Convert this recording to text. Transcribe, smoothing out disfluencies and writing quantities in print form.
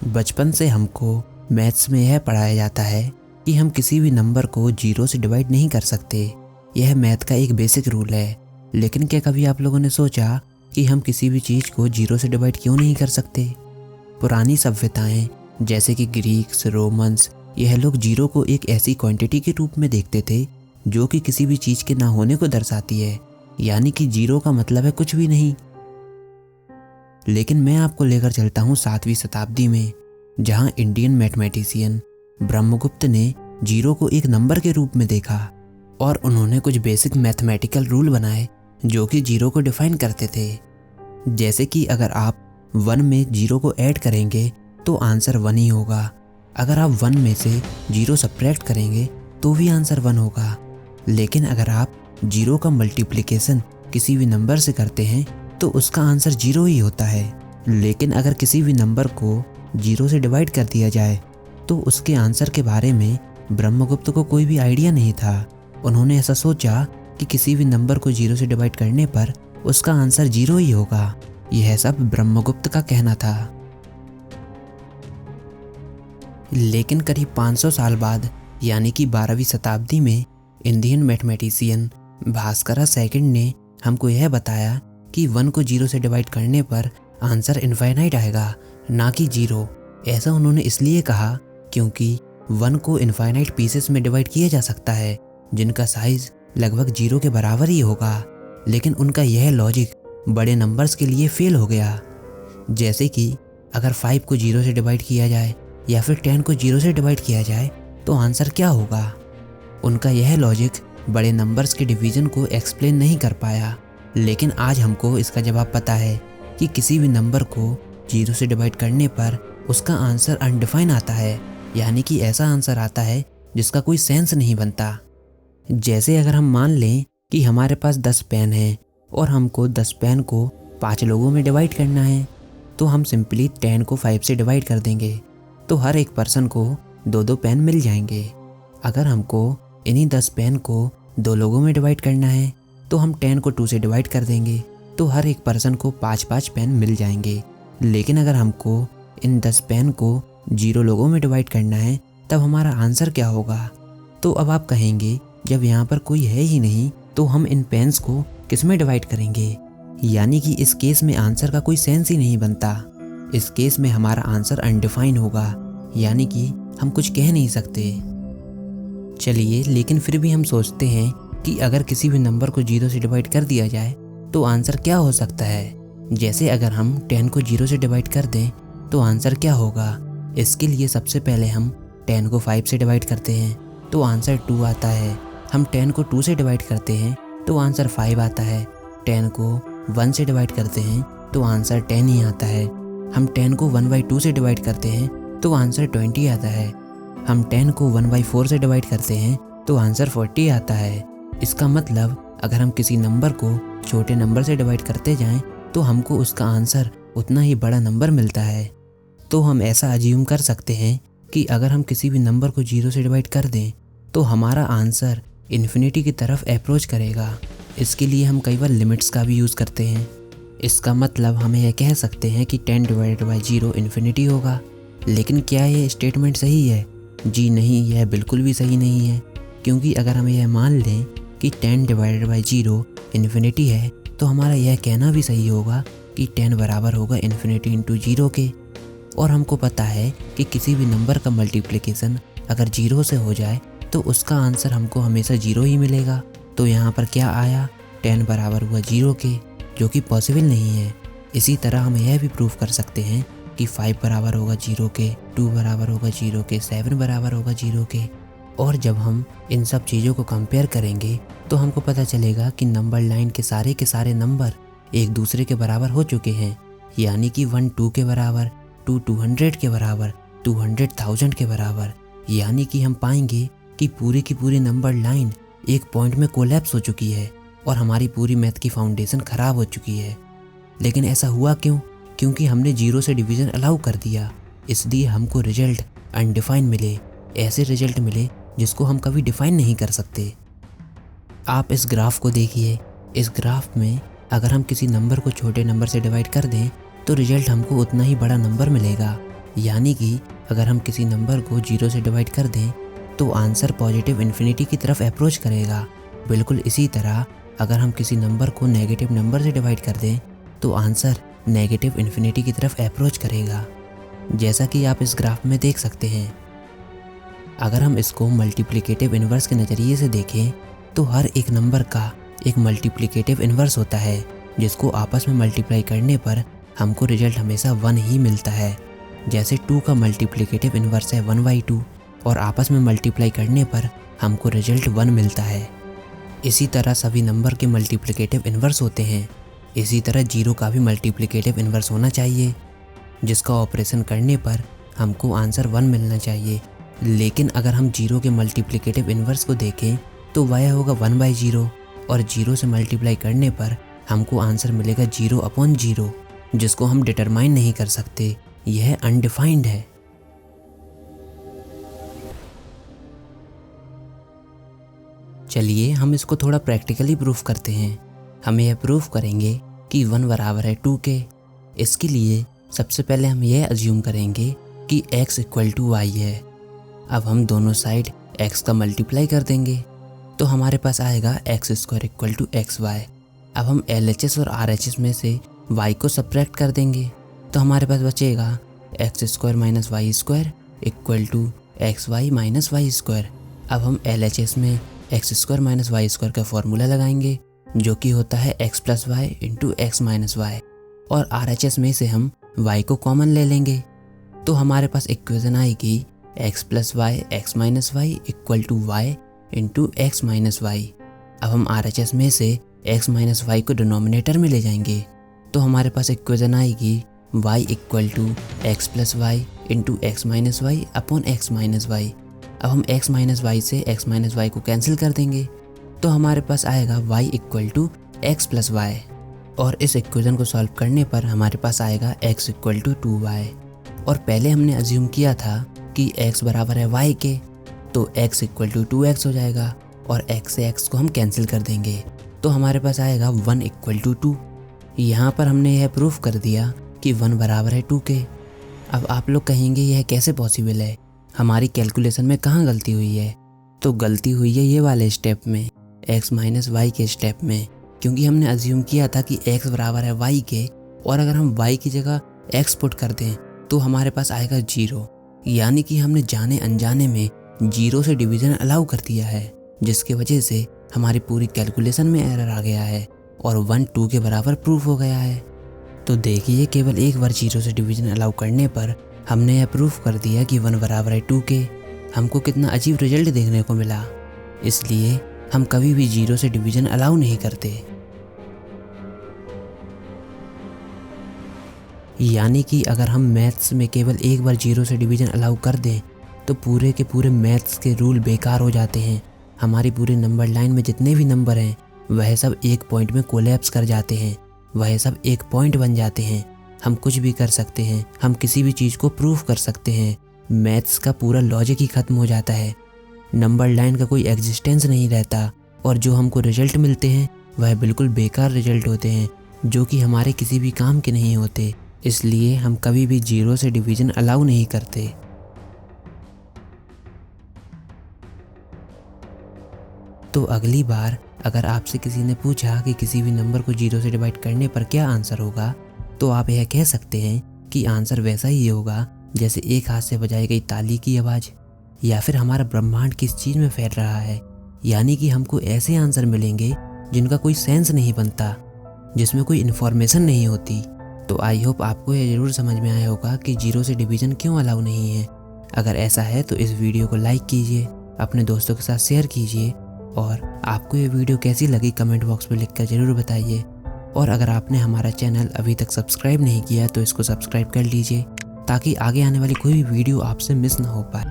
बचपन से हमको मैथ्स में यह पढ़ाया जाता है कि हम किसी भी नंबर को 0 से डिवाइड नहीं कर सकते। यह मैथ का एक बेसिक रूल है। लेकिन क्या कभी आप लोगों ने सोचा कि हम किसी भी चीज़ को 0 से डिवाइड क्यों नहीं कर सकते? पुरानी सभ्यताएं जैसे कि ग्रीक्स, रोमन्स, यह लोग 0 को एक ऐसी क्वांटिटी के रूप में देखते थे जो कि किसी भी चीज़ के ना होने को दर्शाती है, यानी कि 0 का मतलब है कुछ भी नहीं। लेकिन मैं आपको लेकर चलता हूँ 7वीं शताब्दी में, जहाँ इंडियन मैथमेटिशियन ब्रह्मगुप्त ने 0 को एक नंबर के रूप में देखा और उन्होंने कुछ बेसिक मैथमेटिकल रूल बनाए जो कि 0 को डिफाइन करते थे। जैसे कि अगर आप 1 में 0 को ऐड करेंगे तो आंसर 1 ही होगा। अगर आप 1 में से 0 सब्ट्रैक्ट करेंगे तो भी आंसर 1 होगा। लेकिन अगर आप 0 का मल्टीप्लिकेशन किसी भी नंबर से करते हैं तो उसका आंसर 0 ही होता है। लेकिन अगर किसी भी नंबर को 0 से डिवाइड कर दिया जाए तो उसके आंसर के बारे में ब्रह्मगुप्त को कोई भी आइडिया नहीं था। उन्होंने ऐसा सोचा कि किसी भी नंबर को 0 से डिवाइड करने पर उसका आंसर 0 ही होगा। यह सब ब्रह्मगुप्त का कहना था। लेकिन करीब 500 साल बाद यानी कि 12वीं शताब्दी में इंडियन मैथमेटिशियन भास्करा सेकंड ने हमको यह बताया कि 1 को 0 से डिवाइड करने पर आंसर इनफाइनाइट आएगा, ना कि 0। ऐसा उन्होंने इसलिए कहा क्योंकि 1 को इनफाइनाइट पीसेस में डिवाइड किया जा सकता है जिनका साइज लगभग 0 के बराबर ही होगा। लेकिन उनका यह लॉजिक बड़े नंबर्स के लिए फेल हो गया। जैसे कि अगर 5 को 0 से डिवाइड किया जाए या फिर 10 को 0 से डिवाइड किया जाए तो आंसर क्या होगा। उनका यह लॉजिक बड़े नंबर्स के डिवीज़न को एक्सप्लेन नहीं कर पाया। लेकिन आज हमको इसका जवाब पता है कि किसी भी नंबर को 0 से डिवाइड करने पर उसका आंसर अनडिफाइन आता है, यानी कि ऐसा आंसर आता है जिसका कोई सेंस नहीं बनता। जैसे अगर हम मान लें कि हमारे पास 10 पेन हैं और हमको 10 पेन को 5 लोगों में डिवाइड करना है, तो हम सिंपली 10 को 5 से डिवाइड कर देंगे तो हर एक पर्सन को 2-2 पेन मिल जाएंगे। अगर हमको इन्हीं 10 पेन को 2 लोगों में डिवाइड करना है तो हम 10 को 2 से डिवाइड कर देंगे तो हर एक पर्सन को 5-5 पेन मिल जाएंगे। लेकिन अगर हमको इन 10 पेन को 0 लोगों में डिवाइड करना है तब हमारा आंसर क्या होगा? तो अब आप कहेंगे जब यहाँ पर कोई है ही नहीं तो हम इन पेन्स को किस में डिवाइड करेंगे? यानी कि इस केस में आंसर का कोई सेंस ही नहीं बनता। इस केस में हमारा आंसर अनडिफाइन होगा, यानी कि हम कुछ कह नहीं सकते। चलिए, लेकिन फिर भी हम सोचते हैं कि अगर किसी भी नंबर को 0 से डिवाइड कर दिया जाए तो आंसर क्या हो सकता है। जैसे अगर हम 10 को 0 से डिवाइड कर दें तो आंसर क्या होगा। इसके लिए सबसे पहले हम 10 को 5 से डिवाइड करते हैं तो आंसर 2 आता है। हम 10 को 2 से डिवाइड करते हैं तो आंसर 5 आता है। 10 को 1 से डिवाइड करते हैं तो आंसर 10 ही आता है। हम 10 को 1/2 से डिवाइड करते हैं तो आंसर 20 आता है। हम 10 को 1/4 से डिवाइड करते हैं तो आंसर 40 आता है। इसका मतलब अगर हम किसी नंबर को छोटे नंबर से डिवाइड करते जाएं तो हमको उसका आंसर उतना ही बड़ा नंबर मिलता है। तो हम ऐसा अज्यूम कर सकते हैं कि अगर हम किसी भी नंबर को 0 से डिवाइड कर दें तो हमारा आंसर इन्फिनिटी की तरफ अप्रोच करेगा। इसके लिए हम कई बार लिमिट्स का भी यूज़ करते हैं। इसका मतलब हम यह कह सकते हैं कि 10 डिवाइडेड बाई 0 इन्फिनिटी होगा। लेकिन क्या यह स्टेटमेंट सही है? जी नहीं, यह बिल्कुल भी सही नहीं है। क्योंकि अगर हम यह मान लें कि 10 डिवाइडेड बाई 0 इन्फिनिटी है तो हमारा यह कहना भी सही होगा कि 10 बराबर होगा इन्फिनिटी इंटू 0 के। और हमको पता है कि किसी भी नंबर का मल्टीप्लिकेशन अगर 0 से हो जाए तो उसका आंसर हमको हमेशा 0 ही मिलेगा। तो यहाँ पर क्या आया? 10 बराबर हुआ 0 के, जो कि पॉसिबल नहीं है। इसी तरह हम यह भी प्रूव कर सकते हैं कि 5 बराबर होगा 0 के, 2 बराबर होगा 0 के, 7 बराबर होगा 0 के। और जब हम इन सब चीज़ों को कंपेयर करेंगे तो हमको पता चलेगा कि नंबर लाइन के सारे नंबर एक दूसरे के बराबर हो चुके हैं। यानी कि 1 2 के बराबर, 2 200 के बराबर, 200,000 के बराबर। यानी कि हम पाएंगे कि पूरी की पूरी नंबर लाइन एक पॉइंट में कोलैप्स हो चुकी है और हमारी पूरी मैथ की फाउंडेशन ख़राब हो चुकी है। लेकिन ऐसा हुआ क्यों? क्योंकि हमने 0 से डिवीज़न अलाउ कर दिया। इसलिए हमको रिजल्ट अनडिफाइन मिले, ऐसे रिजल्ट मिले जिसको हम कभी डिफाइन नहीं कर सकते। आप इस ग्राफ को देखिए। इस ग्राफ में अगर हम किसी नंबर को छोटे नंबर से डिवाइड कर दें तो रिजल्ट हमको उतना ही बड़ा नंबर मिलेगा। यानी कि अगर हम किसी नंबर को 0 से डिवाइड कर दें तो आंसर पॉजिटिव इन्फिनिटी की तरफ अप्रोच करेगा। बिल्कुल इसी तरह अगर हम किसी नंबर को नेगेटिव नंबर से डिवाइड कर दें तो आंसर नेगेटिव इन्फिनिटी की तरफ अप्रोच करेगा, जैसा कि आप इस ग्राफ में देख सकते हैं। अगर हम इसको मल्टीप्लिकेटिव इन्वर्स के नज़रिए से देखें तो हर एक नंबर का एक मल्टीप्लिकेटिव इन्वर्स होता है, जिसको आपस में मल्टीप्लाई करने पर हमको रिजल्ट हमेशा 1 ही मिलता है। जैसे 2 का मल्टीप्लिकेटिव इन्वर्स है 1/2 और आपस में मल्टीप्लाई करने पर हमको रिजल्ट 1 मिलता है। इसी तरह सभी नंबर के मल्टीप्लिकेटिव इन्वर्स होते हैं। इसी तरह 0 का भी मल्टीप्लिकेटिव इन्वर्स होना चाहिए, जिसका ऑपरेशन करने पर हमको आंसर 1 मिलना चाहिए। लेकिन अगर हम 0 के मल्टीप्लिकेटिव इन्वर्स को देखें तो वह होगा 1/0 और 0 से मल्टीप्लाई करने पर हमको आंसर मिलेगा 0/0, जिसको हम डिटरमाइन नहीं कर सकते। यह अनडिफाइंड है। चलिए हम इसको थोड़ा प्रैक्टिकली प्रूफ करते हैं। हम यह प्रूफ करेंगे कि 1 बराबर है 2 के। इसके लिए सबसे पहले हम यह अज्यूम करेंगे कि x = y है। अब हम दोनों साइड x का मल्टीप्लाई कर देंगे तो हमारे पास आएगा x² = xy। अब हम LHS और RHS में से y को सब्ट्रैक्ट कर देंगे तो हमारे पास बचेगा x² - y² = xy - y²। अब हम LHS में x² - y² का फॉर्मूला लगाएंगे जो कि होता है x + y × x - y, और RHS में से हम y को कॉमन ले लेंगे तो हमारे पास इक्वेशन आएगी x + y x - y = y × x - y। अब हम RHS में से x - y को डिनोमिनेटर में ले जाएंगे तो हमारे पास इक्वेशन आएगी y = x + y × x - y / x - y। अब हम x - y से x - y को कैंसिल कर देंगे तो हमारे पास आएगा y = x + y, और इस इक्वेशन को सॉल्व करने पर हमारे पास आएगा x = 2y। और पहले हमने अज्यूम किया था कि x बराबर है y के, तो x = 2x हो जाएगा और x से x को हम कैंसिल कर देंगे तो हमारे पास आएगा 1 = 2। यहाँ पर हमने यह प्रूफ कर दिया कि 1 बराबर है 2 के। अब आप लोग कहेंगे यह कैसे पॉसिबल है, हमारी कैलकुलेशन में कहाँ गलती हुई है? तो गलती हुई है ये वाले स्टेप में, x - y के स्टेप में, क्योंकि हमने अज्यूम किया था कि x बराबर है y के, और अगर हम y की जगह x पुट कर दें तो हमारे पास आएगा 0। यानी कि हमने जाने अनजाने में 0 से डिवीज़न अलाउ कर दिया है, जिसकी वजह से हमारी पूरी कैलकुलेशन में एरर आ गया है और 1 2 के बराबर प्रूफ हो गया है। तो देखिए, केवल एक बार 0 से डिवीज़न अलाउ करने पर हमने यह प्रूफ कर दिया कि 1 बराबर है 2 के। हमको कितना अजीब रिजल्ट देखने को मिला। इसलिए हम कभी भी 0 से डिवीज़न अलाउ नहीं करते। यानी कि अगर हम मैथ्स में केवल एक बार 0 से डिवीज़न अलाउ कर दें तो पूरे के पूरे मैथ्स के रूल बेकार हो जाते हैं। हमारी पूरी नंबर लाइन में जितने भी नंबर हैं वह सब एक पॉइंट में कोलैप्स कर जाते हैं, वह सब एक पॉइंट बन जाते हैं। हम कुछ भी कर सकते हैं, हम किसी भी चीज़ को प्रूफ कर सकते हैं। मैथ्स का पूरा लॉजिक ही ख़त्म हो जाता है, नंबर लाइन का कोई एग्जिस्टेंस नहीं रहता, और जो हमको रिजल्ट मिलते हैं वह बिल्कुल बेकार रिजल्ट होते हैं जो कि हमारे किसी भी काम के नहीं होते। इसलिए हम कभी भी 0 से डिवीज़न अलाउ नहीं करते। तो अगली बार अगर आपसे किसी ने पूछा कि किसी भी नंबर को 0 से डिवाइड करने पर क्या आंसर होगा, तो आप यह कह सकते हैं कि आंसर वैसा ही होगा जैसे एक हाथ से बजाई गई ताली की आवाज़, या फिर हमारा ब्रह्मांड किस चीज़ में फैल रहा है। यानी कि हमको ऐसे आंसर मिलेंगे जिनका कोई सेंस नहीं बनता, जिसमें कोई इन्फॉर्मेशन नहीं होती। तो आई होप आपको यह ज़रूर समझ में आया होगा कि 0 से डिवीज़न क्यों अलाउ नहीं है। अगर ऐसा है तो इस वीडियो को लाइक कीजिए, अपने दोस्तों के साथ शेयर कीजिए, और आपको ये वीडियो कैसी लगी कमेंट बॉक्स में लिखकर ज़रूर बताइए। और अगर आपने हमारा चैनल अभी तक सब्सक्राइब नहीं किया तो इसको सब्सक्राइब कर लीजिए ताकि आगे आने वाली कोई भी वीडियो आपसे मिस ना हो पाए।